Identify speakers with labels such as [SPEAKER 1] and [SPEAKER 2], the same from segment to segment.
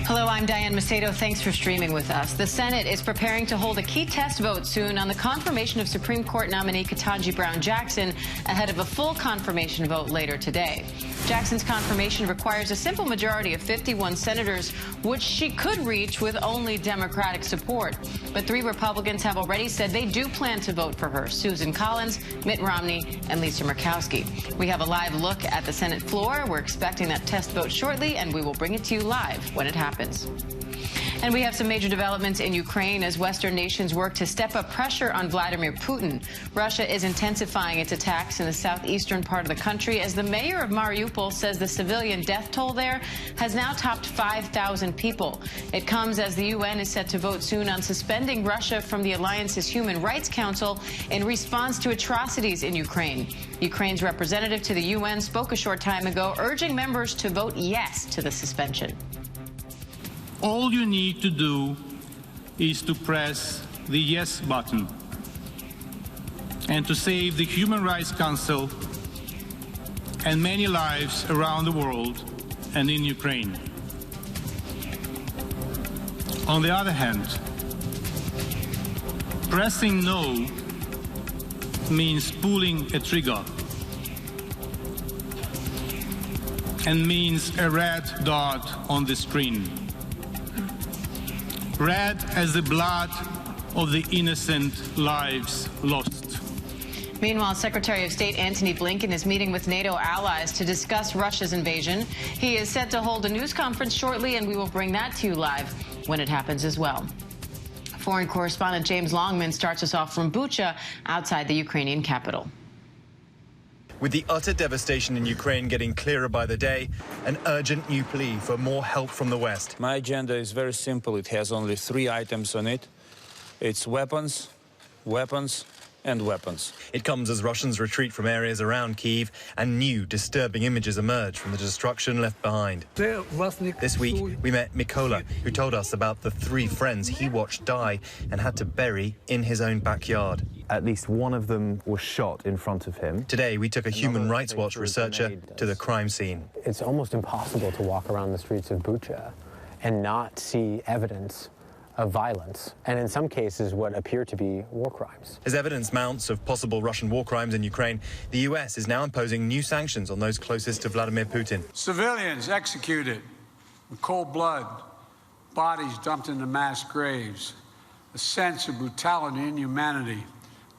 [SPEAKER 1] Hello, I'm Diane Macedo. Thanks for streaming with us. The Senate is preparing to hold a key test vote soon on the confirmation of Supreme Court nominee Ketanji Brown Jackson ahead of a full confirmation vote later today. Jackson's confirmation requires a simple majority of 51 senators, which she could reach with only Democratic support. But 3 Republicans have already said they do plan to vote for her: Susan Collins, Mitt Romney, and Lisa Murkowski. We have a live look at the Senate floor. We're expecting that test vote shortly, and we will bring it to you live when it happens. And we have some major developments in Ukraine as Western nations work to step up pressure on Vladimir Putin. Russia is intensifying its attacks in the southeastern part of the country as the mayor of Mariupol says the civilian death toll there has now topped 5,000 people. It comes as the UN is set to vote soon on suspending Russia from the alliance's Human Rights Council in response to atrocities in Ukraine. Ukraine's representative to the UN spoke a short time ago, urging members to vote yes to the suspension.
[SPEAKER 2] All you need to do is to press the yes button and to save the Human Rights Council and many lives around the world and in Ukraine. On the other hand, pressing no means pulling a trigger and means a red dot on the screen. Red as the blood of the innocent lives lost.
[SPEAKER 1] Meanwhile, Secretary of State Antony Blinken is meeting with NATO allies to discuss Russia's invasion. He is set to hold a news conference shortly, and we will bring that to you live when it happens as well. Foreign correspondent James Longman starts us off from Bucha, outside the Ukrainian capital.
[SPEAKER 3] With the utter devastation in Ukraine getting clearer by the day, an urgent new plea for more help from the West.
[SPEAKER 4] My agenda is very simple. It has only 3 items on it. It's weapons, weapons, and weapons.
[SPEAKER 3] It comes as Russians retreat from areas around Kyiv and new disturbing images emerge from the destruction left behind. This week, we met Mykola, who told us about the 3 friends he watched die and had to bury in his own backyard.
[SPEAKER 5] At least one of them was shot in front of him.
[SPEAKER 3] Today, we took a Human Rights Watch researcher to the crime scene.
[SPEAKER 6] It's almost impossible to walk around the streets of Bucha and not see evidence of violence, and in some cases what appear to be war crimes.
[SPEAKER 3] As evidence mounts of possible Russian war crimes in Ukraine, the US is now imposing new sanctions on those closest to Vladimir Putin.
[SPEAKER 7] Civilians executed in cold blood, bodies dumped into mass graves, a sense of brutality and inhumanity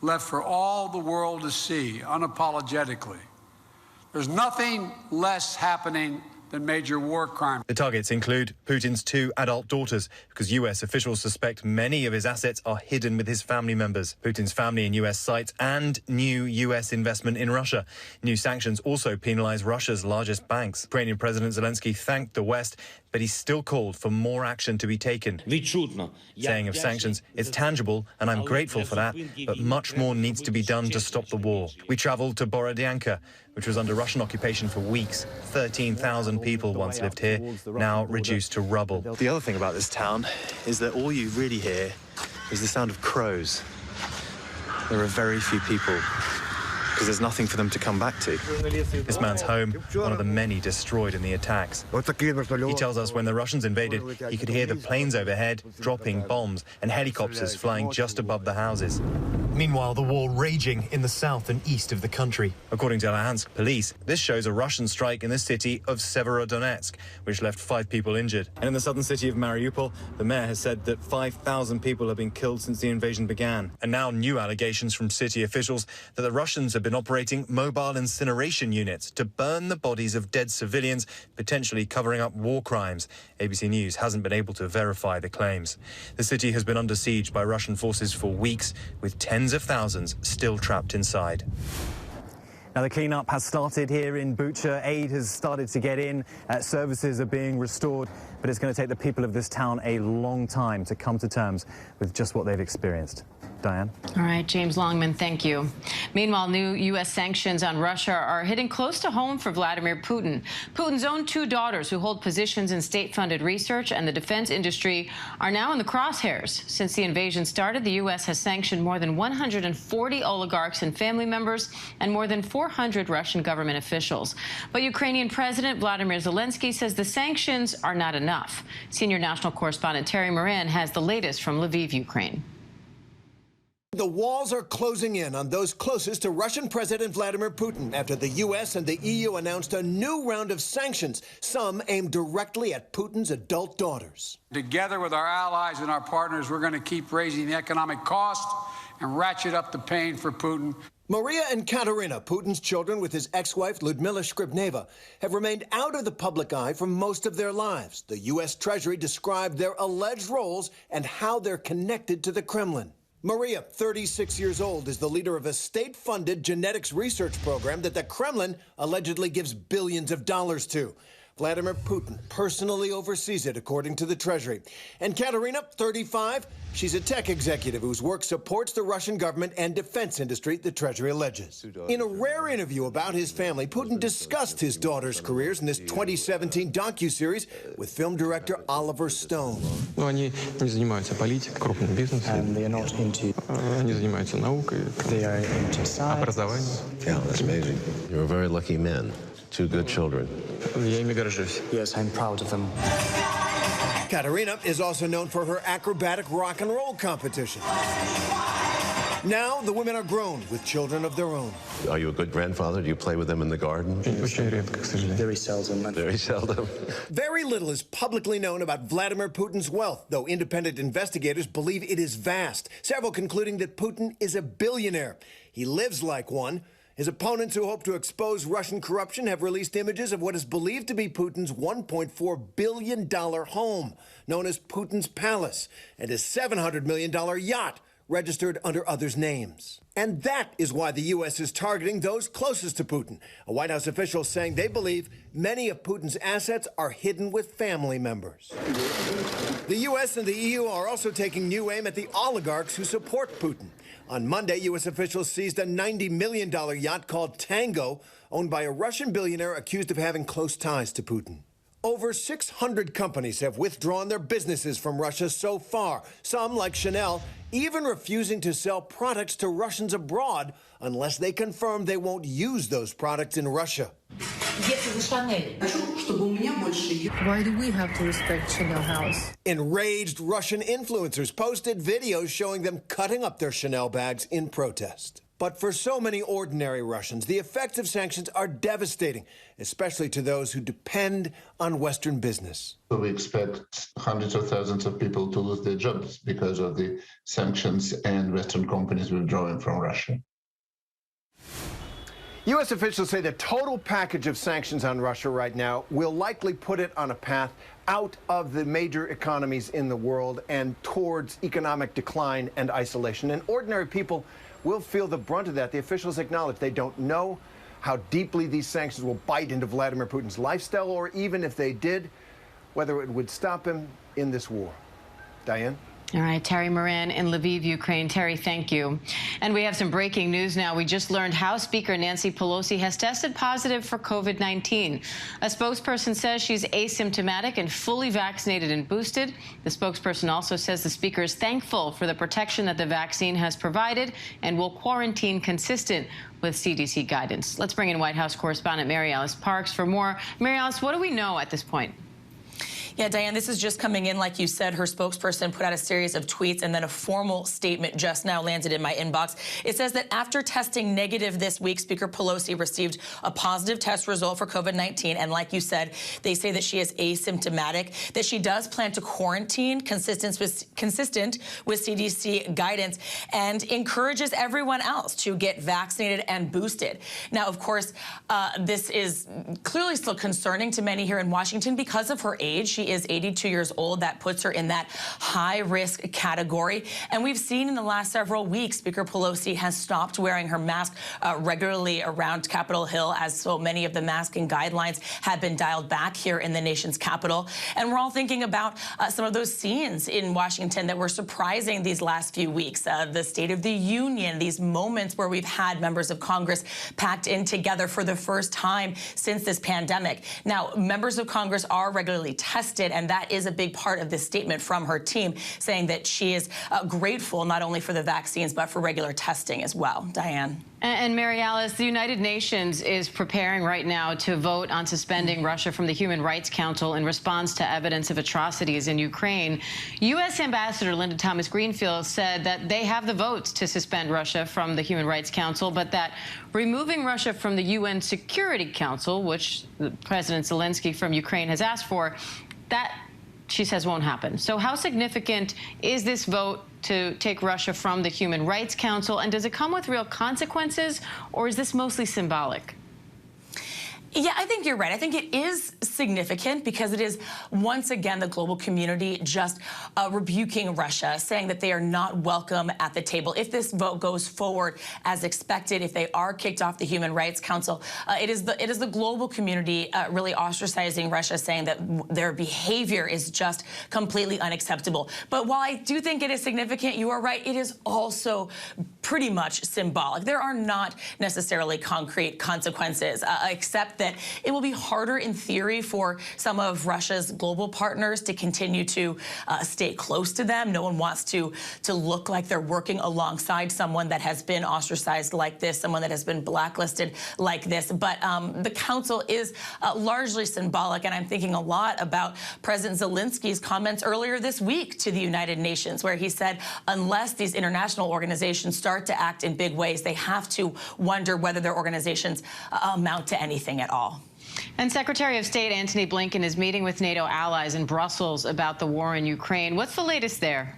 [SPEAKER 7] left for all the world to see unapologetically. There's nothing less happening than major war crimes.
[SPEAKER 3] The targets include Putin's 2 adult daughters, because US officials suspect many of his assets are hidden with his family members. Putin's family in US sites and new US investment in Russia. New sanctions also penalize Russia's largest banks. Ukrainian President Zelensky thanked the West, but he still called for more action to be taken, saying of sanctions, it's tangible and I'm grateful for that, but much more needs to be done to stop the war. We traveled to Borodyanka, which was under Russian occupation for weeks. 13,000 people once lived here, now reduced to rubble.
[SPEAKER 5] The other thing about this town is that all you really hear is the sound of crows. There are very few people, because there's nothing for them to come back to.
[SPEAKER 3] This man's home, one of the many destroyed in the attacks. He tells us when the Russians invaded, he could hear the planes overhead dropping bombs and helicopters flying just above the houses. Meanwhile, the war raging in the south and east of the country. According to Luhansk police, this shows a Russian strike in the city of Severodonetsk, which left 5 people injured. And in the southern city of Mariupol, the mayor has said that 5,000 people have been killed since the invasion began. And now new allegations from city officials that the Russians have been operating mobile incineration units to burn the bodies of dead civilians, potentially covering up war crimes. ABC News hasn't been able to verify the claims. The city has been under siege by Russian forces for weeks, with tens of thousands still trapped inside.
[SPEAKER 5] Now, the clean-up has started here in Bucha. Aid has started to get in. Services are being restored. But it's going to take the people of this town a long time to come to terms with just what they've experienced.
[SPEAKER 3] Diane.
[SPEAKER 1] All right, James Longman, thank you. Meanwhile, new U.S. sanctions on Russia are hitting close to home for Vladimir Putin. Putin's own two daughters, who hold positions in state-funded research and the defense industry, are now in the crosshairs. Since the invasion started, the U.S. has sanctioned more than 140 oligarchs and family members and more than 400 Russian government officials. But Ukrainian President Vladimir Zelensky says the sanctions are not enough. Senior national correspondent Terry Moran has the latest from Lviv, Ukraine.
[SPEAKER 8] The walls are closing in on those closest to Russian President Vladimir Putin after the U.S. and the EU announced a new round of sanctions, some aimed directly at Putin's adult daughters.
[SPEAKER 7] Together with our allies and our partners, we're going to keep raising the economic cost and ratchet up the pain for Putin.
[SPEAKER 8] Maria and Katerina, Putin's children with his ex-wife Lyudmila Shkripneva, have remained out of the public eye for most of their lives. The U.S. Treasury described their alleged roles and how they're connected to the Kremlin. Maria, 36 years old, is the leader of a state-funded genetics research program that the Kremlin allegedly gives billions of dollars to. Vladimir Putin personally oversees it, according to the Treasury. And Katerina, 35, she's a tech executive whose work supports the Russian government and defense industry, the Treasury alleges. In a rare interview about his family, Putin discussed his daughter's careers in this 2017 docuseries with film director Oliver Stone.
[SPEAKER 9] Они не занимаются политикой, крупным бизнесом.
[SPEAKER 10] They are not into.
[SPEAKER 9] Они занимаются наукой,
[SPEAKER 10] They are into science.
[SPEAKER 9] образованием.
[SPEAKER 11] Yeah, that's amazing. You're very lucky men. Two good children.
[SPEAKER 9] Я ими горжусь.
[SPEAKER 10] Yes, I'm proud of them.
[SPEAKER 8] Katerina is also known for her acrobatic rock and roll competition. Now the women are grown with children of their own.
[SPEAKER 11] Are you a good grandfather? Do you play with them in the garden?
[SPEAKER 9] Очень редко, к сожалению.
[SPEAKER 10] Very seldom.
[SPEAKER 11] Very seldom.
[SPEAKER 8] Very little is publicly known about Vladimir Putin's wealth, though independent investigators believe it is vast, several concluding that Putin is a billionaire. He lives like one. His opponents who hope to expose Russian corruption have released images of what is believed to be Putin's $1.4 billion home, known as Putin's Palace, and his $700 million yacht, registered under others' names. And that is why the U.S. is targeting those closest to Putin. A White House official saying they believe many of Putin's assets are hidden with family members. The U.S. and the EU are also taking new aim at the oligarchs who support Putin. On Monday, U.S. officials seized a $90 million yacht called Tango, owned by a Russian billionaire accused of having close ties to Putin. Over 600 companies have withdrawn their businesses from Russia so far, some, like Chanel, even refusing to sell products to Russians abroad unless they confirm they won't use those products in Russia.
[SPEAKER 12] Why do we have to respect Chanel House?
[SPEAKER 8] Enraged Russian influencers posted videos showing them cutting up their Chanel bags in protest. But for so many ordinary Russians, the effects of sanctions are devastating, especially to those who depend on Western business.
[SPEAKER 13] We expect hundreds of thousands of people to lose their jobs because of the sanctions and Western companies withdrawing from Russia.
[SPEAKER 8] U.S. officials say the total package of sanctions on Russia right now will likely put it on a path out of the major economies in the world and towards economic decline and isolation. And ordinary people will feel the brunt of that. The officials acknowledge they don't know how deeply these sanctions will bite into Vladimir Putin's lifestyle, or even if they did, whether it would stop him in this war. Diane?
[SPEAKER 1] All right, Terry Moran in Lviv, Ukraine. Terry, thank you. And we have some breaking news now. We just learned House Speaker Nancy Pelosi has tested positive for COVID-19. A spokesperson says she's asymptomatic and fully vaccinated and boosted. The spokesperson also says the speaker is thankful for the protection that the vaccine has provided and will quarantine consistent with CDC guidance. Let's bring in White House correspondent Mary Alice Parks for more. Mary Alice, what do we know at this point?
[SPEAKER 14] Yeah, Diane, this is just coming in. Like you said, her spokesperson put out a series of tweets, and then a formal statement just now landed in my inbox. It says that after testing negative this week, Speaker Pelosi received a positive test result for COVID-19. And like you said, they say that she is asymptomatic, that she does plan to quarantine consistent with CDC guidance, and encourages everyone else to get vaccinated and boosted. Now, of course, this is clearly still concerning to many here in Washington because of her age. She is 82 years old. That puts her in that high-risk category. And we've seen in the last several weeks, Speaker Pelosi has stopped wearing her mask regularly around Capitol Hill, as so many of the masking guidelines have been dialed back here in the nation's capital. And we're all thinking about some of those scenes in Washington that were surprising these last few weeks. The State of the Union, these moments where we've had members of Congress packed in together for the first time since this pandemic. Now, members of Congress are regularly tested, and that is a big part of this statement from her team, saying that she is grateful not only for the vaccines, but for regular testing as well. Diane.
[SPEAKER 1] And Mary Alice, the United Nations is preparing right now to vote on suspending Russia from the Human Rights Council in response to evidence of atrocities in Ukraine. U.S. Ambassador Linda Thomas-Greenfield said that they have the votes to suspend Russia from the Human Rights Council, but that removing Russia from the UN Security Council, which President Zelensky from Ukraine has asked for, that, she says, won't happen. So how significant is this vote to take Russia from the Human Rights Council, and does it come with real consequences, or is this mostly symbolic?
[SPEAKER 14] Yeah, I think you're right. I think it is significant because it is, once again, the global community just rebuking Russia, saying that they are not welcome at the table. If this vote goes forward as expected, if they are kicked off the Human Rights Council, it is the global community really ostracizing Russia, saying that their behavior is just completely unacceptable. But while I do think it is significant, you are right, it is also pretty much symbolic. There are not necessarily concrete consequences, except that it will be harder in theory for some of Russia's global partners to continue to stay close to them. No one wants to look like they're working alongside someone that has been ostracized like this, someone that has been blacklisted like this. But the council is largely symbolic, and I'm thinking a lot about President Zelensky's comments earlier this week to the United Nations, where he said unless these international organizations start to act in big ways, they have to wonder whether their organizations amount to anything at all.
[SPEAKER 1] And Secretary of State Antony Blinken is meeting with NATO allies in Brussels about the war in Ukraine. What's the latest there?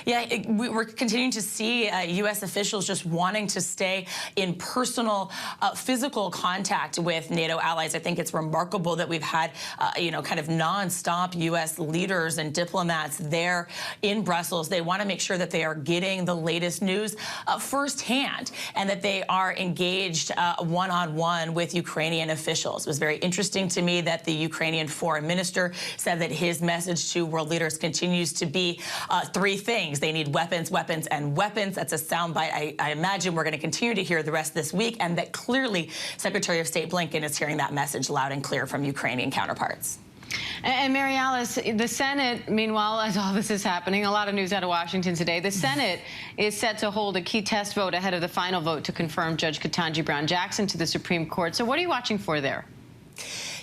[SPEAKER 14] Yeah, we're continuing to see U.S. officials just wanting to stay in personal, physical contact with NATO allies. I think it's remarkable that we've had, kind of nonstop U.S. leaders and diplomats there in Brussels. They want to make sure that they are getting the latest news firsthand and that they are engaged one-on-one with Ukrainian officials. It was very interesting to me that the Ukrainian foreign minister said that his message to world leaders continues to be three things. They need weapons, weapons, and weapons. That's a soundbite I imagine we're going to continue to hear the rest of this week, and that clearly Secretary of State Blinken is hearing that message loud and clear from Ukrainian counterparts.
[SPEAKER 1] And Mary Alice, the Senate, meanwhile, as all this is happening, a lot of news out of Washington today, the Senate is set to hold a key test vote ahead of the final vote to confirm Judge Ketanji Brown Jackson to the Supreme Court. So what are you watching for there?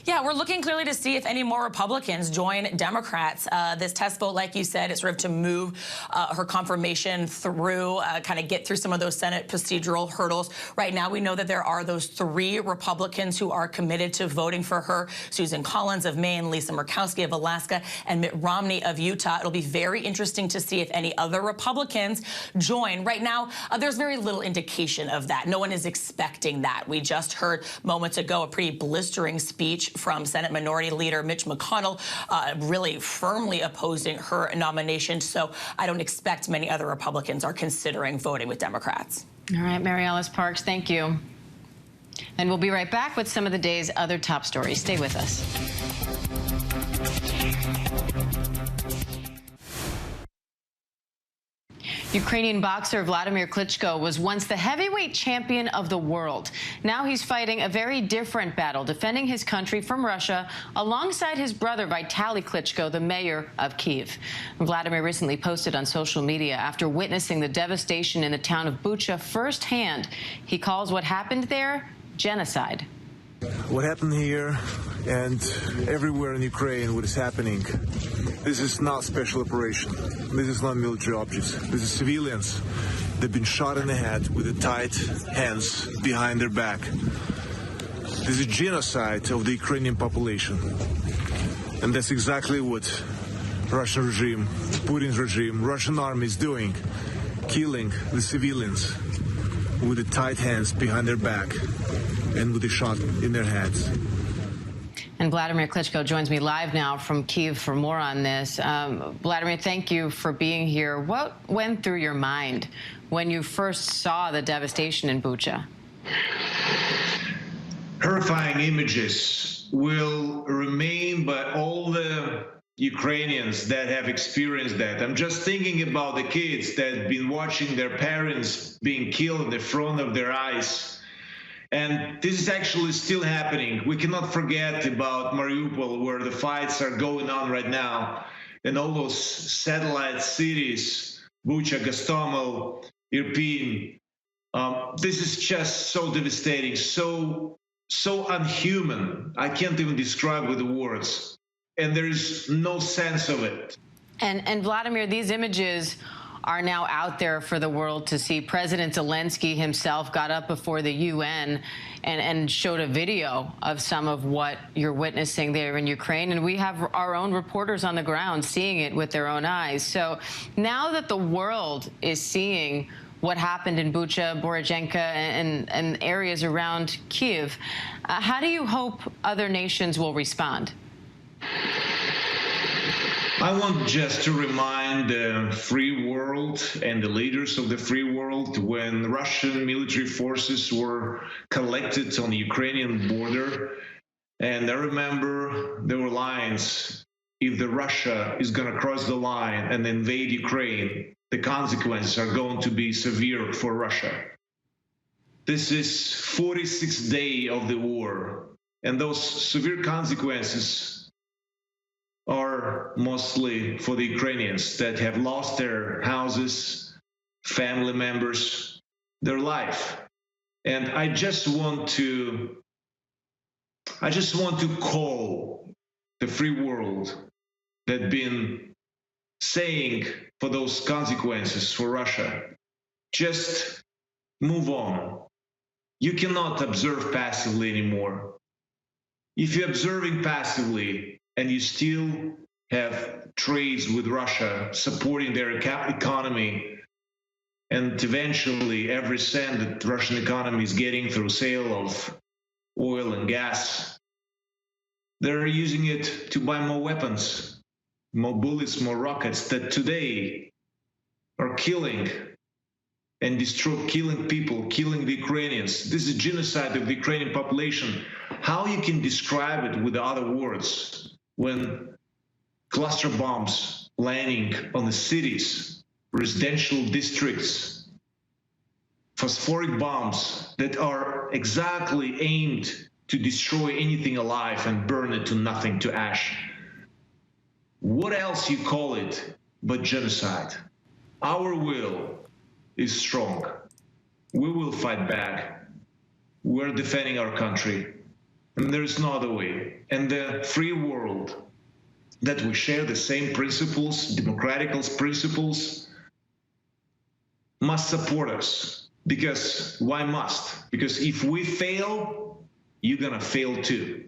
[SPEAKER 14] Yeah, we're looking clearly to see if any more Republicans join Democrats. This test vote, like you said, is sort of to move her confirmation through, kind of get through some of those Senate procedural hurdles. Right now, we know that there are those 3 Republicans who are committed to voting for her: Susan Collins of Maine, Lisa Murkowski of Alaska, and Mitt Romney of Utah. It'll be very interesting to see if any other Republicans join. Right now, there's very little indication of that. No one is expecting that. We just heard moments ago a pretty blistering speech from Senate Minority Leader Mitch McConnell, really firmly opposing her nomination. So I don't expect many other Republicans are considering voting with Democrats.
[SPEAKER 1] All right, Mary Alice Parks, thank you. And we'll be right back with some of the day's other top stories. Stay with us. Ukrainian boxer Wladimir Klitschko was once the heavyweight champion of the world. Now he's fighting a very different battle, defending his country from Russia alongside his brother Vitaly Klitschko, the mayor of Kyiv. Vladimir recently posted on social media after witnessing the devastation in the town of Bucha firsthand. He calls what happened there genocide.
[SPEAKER 15] What happened here and everywhere in Ukraine, what is happening, this is not special operation. This is not military objects. This is civilians. They've been shot in the head with the tight hands behind their back. This is genocide of the Ukrainian population. And that's exactly what Russian regime, Putin's regime, Russian army is doing, killing the civilians with the tight hands behind their back and with a shot in their heads.
[SPEAKER 1] And Vladimir Klitschko joins me live now from Kyiv for more on this. Vladimir, thank you for being here. What went through your mind when you first saw the devastation in Bucha?
[SPEAKER 16] Horrifying images will remain by all the Ukrainians that have experienced that. I'm just thinking about the kids that have been watching their parents being killed in front of their eyes. And this is actually still happening. We cannot forget about Mariupol, where the fights are going on right now, and all those satellite cities, Bucha, Gostomel, Irpin. This is just so devastating, so unhuman. I can't even describe with the words. And there is no sense of it.
[SPEAKER 1] And Vladimir, these images are now out there for the world to see. President Zelensky himself got up before the UN and showed a video of some of what you're witnessing there in Ukraine. And we have our own reporters on the ground seeing it with their own eyes. So now that the world is seeing what happened in Bucha, Borodyanka, and areas around Kyiv, how do you hope other nations will respond?
[SPEAKER 16] I want just to remind the free world and the leaders of the free world, when Russian military forces were collected on the Ukrainian border, and I remember there were lines, if the Russia is going to cross the line and invade Ukraine, the consequences are going to be severe for Russia. This is 46th day of the war, and those severe consequences are mostly for the Ukrainians that have lost their houses, family members, their life. And I just want to call the free world that been saying for those consequences for Russia, just move on. You cannot observe passively anymore. If you're observing passively, and you still have trades with Russia supporting their economy, and eventually every cent that the Russian economy is getting through sale of oil and gas, they're using it to buy more weapons, more bullets, more rockets that today are killing and killing people, killing the Ukrainians. This is genocide of the Ukrainian population. How you can describe it with other words? When cluster bombs landing on the cities, residential districts, phosphoric bombs that are exactly aimed to destroy anything alive and burn it to nothing, to ash. What else you call it but genocide? Our will is strong. We will fight back. We're defending our country. And there is no other way. And the free world, that we share the same principles, democratic principles, must support us. Because why must? Because if we fail, you're going to fail too.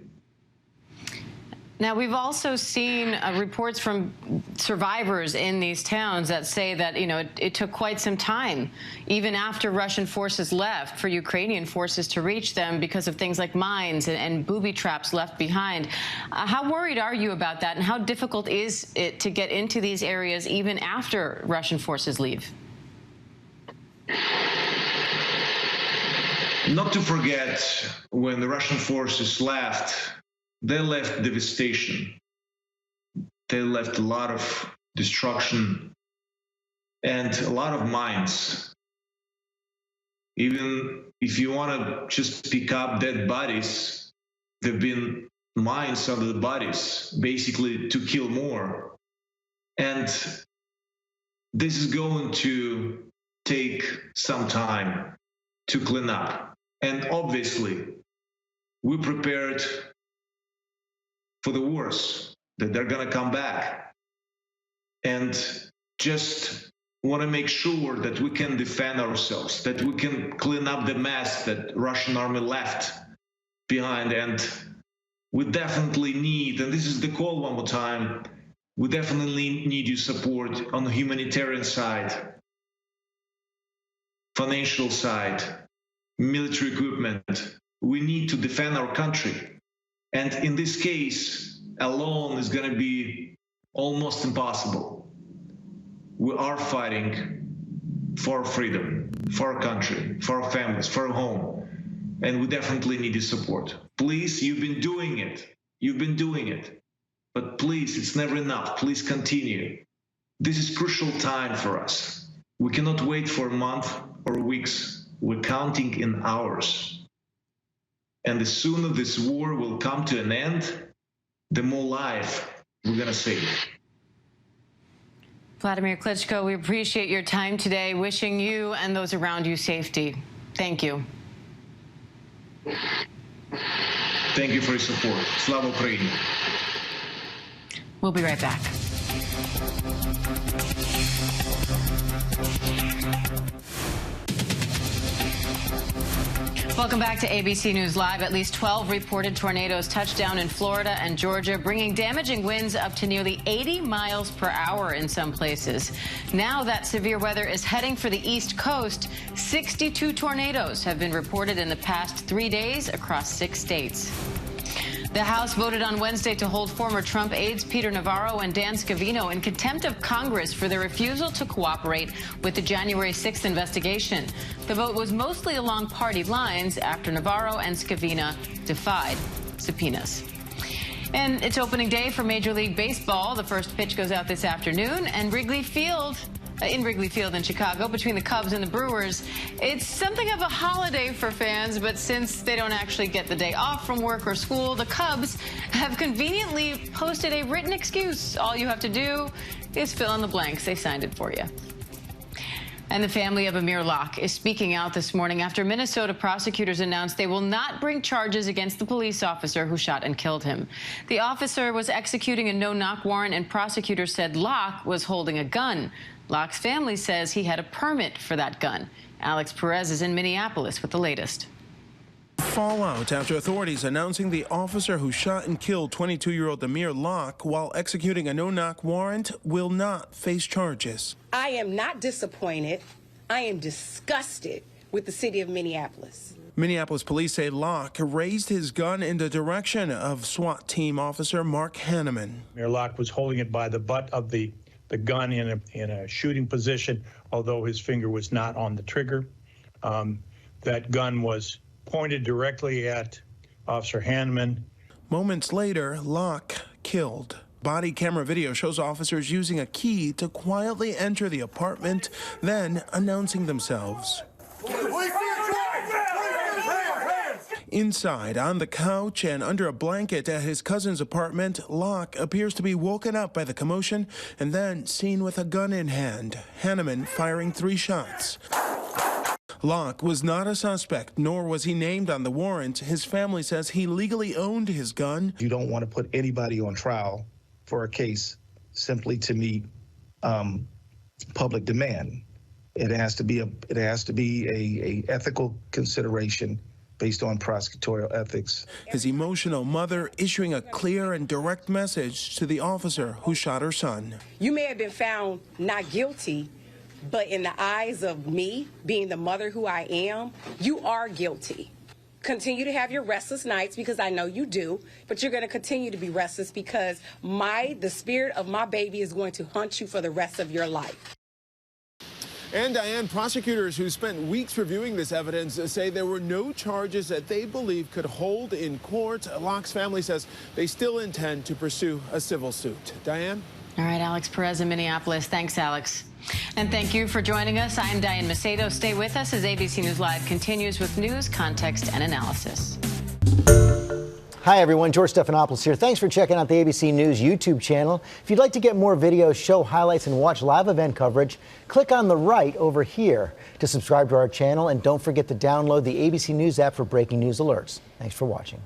[SPEAKER 1] Now, we've also seen reports from survivors in these towns that say that, it took quite some time, even after Russian forces left, for Ukrainian forces to reach them because of things like mines and booby traps left behind. How worried are you about that, and how difficult is it to get into these areas even after Russian forces leave?
[SPEAKER 16] Not to forget, when the Russian forces left, they left devastation. They left a lot of destruction and a lot of mines. Even if you want to just pick up dead bodies, there have been mines under the bodies, basically to kill more. And this is going to take some time to clean up. And obviously, we prepared for the worst, that they're going to come back. And just want to make sure that we can defend ourselves, that we can clean up the mess that Russian army left behind. And we definitely need, and this is the call one more time, we definitely need your support on the humanitarian side, financial side, military equipment. We need to defend our country. And in this case, alone is going to be almost impossible. We are fighting for freedom, for our country, for our families, for our home. And we definitely need your support. Please, you've been doing it. You've been doing it. But please, it's never enough. Please continue. This is crucial time for us. We cannot wait for a month or weeks. We're counting in hours. And the sooner this war will come to an end, the more life we're going to save.
[SPEAKER 1] Wladimir Klitschko, we appreciate your time today, wishing you and those around you safety. Thank you.
[SPEAKER 16] Thank you for your support. Slava Ukraini.
[SPEAKER 1] We'll be right back. Welcome back to ABC News Live. At least 12 reported tornadoes touched down in Florida and Georgia, bringing damaging winds up to nearly 80 miles per hour in some places. Now that severe weather is heading for the East Coast, 62 tornadoes have been reported in the past 3 days across 6 states. The House voted on Wednesday to hold former Trump aides Peter Navarro and Dan Scavino in contempt of Congress for their refusal to cooperate with the January 6th investigation. The vote was mostly along party lines after Navarro and Scavino defied subpoenas. And it's opening day for Major League Baseball. The first pitch goes out this afternoon, and in Wrigley Field in Chicago, between the Cubs and the Brewers. It's something of a holiday for fans, but since they don't actually get the day off from work or school, the Cubs have conveniently posted a written excuse. All you have to do is fill in the blanks. They signed it for you. And the family of Amir Locke is speaking out this morning after Minnesota prosecutors announced they will not bring charges against the police officer who shot and killed him. The officer was executing a no-knock warrant, and prosecutors said Locke was holding a gun. Locke's family says he had a permit for that gun. Alex Perez is in Minneapolis with the latest.
[SPEAKER 17] Fallout after authorities announcing the officer who shot and killed 22-year-old Amir Locke while executing a no-knock warrant will not face charges.
[SPEAKER 18] I am not disappointed. I am disgusted with the city of Minneapolis.
[SPEAKER 17] Minneapolis police say Locke raised his gun in the direction of SWAT team officer Mark Hanneman.
[SPEAKER 19] Amir Locke was holding it by the butt of the gun in a shooting position, although his finger was not on the trigger. That gun was pointed directly at Officer Hanneman.
[SPEAKER 17] Moments later, Locke killed. Body camera video shows officers using a key to quietly enter the apartment, then announcing themselves. Inside, on the couch and under a blanket at his cousin's apartment, Locke appears to be woken up by the commotion and then seen with a gun in hand, Hanneman firing 3 shots. Locke was not a suspect, nor was he named on the warrant. His family says he legally owned his gun.
[SPEAKER 20] You don't want to put anybody on trial for a case simply to meet public demand. It has to be a ethical consideration based on prosecutorial ethics.
[SPEAKER 17] His emotional mother issuing a clear and direct message to the officer who shot her son.
[SPEAKER 18] You may have been found not guilty, but in the eyes of me, being the mother who I am, you are guilty. Continue to have your restless nights, because I know you do, but you're going to continue to be restless because the spirit of my baby is going to haunt you for the rest of your life.
[SPEAKER 17] And Diane, prosecutors who spent weeks reviewing this evidence say there were no charges that they believe could hold in court. Locke's family says they still intend to pursue a civil suit. Diane?
[SPEAKER 1] All right, Alex Perez in Minneapolis. Thanks, Alex. And thank you for joining us. I'm Diane Macedo. Stay with us as ABC News Live continues with news, context, and analysis.
[SPEAKER 21] Hi, everyone. George Stephanopoulos here. Thanks for checking out the ABC News YouTube channel. If you'd like to get more videos, show highlights, and watch live event coverage, click on the right over here to subscribe to our channel. And don't forget to download the ABC News app for breaking news alerts. Thanks for watching.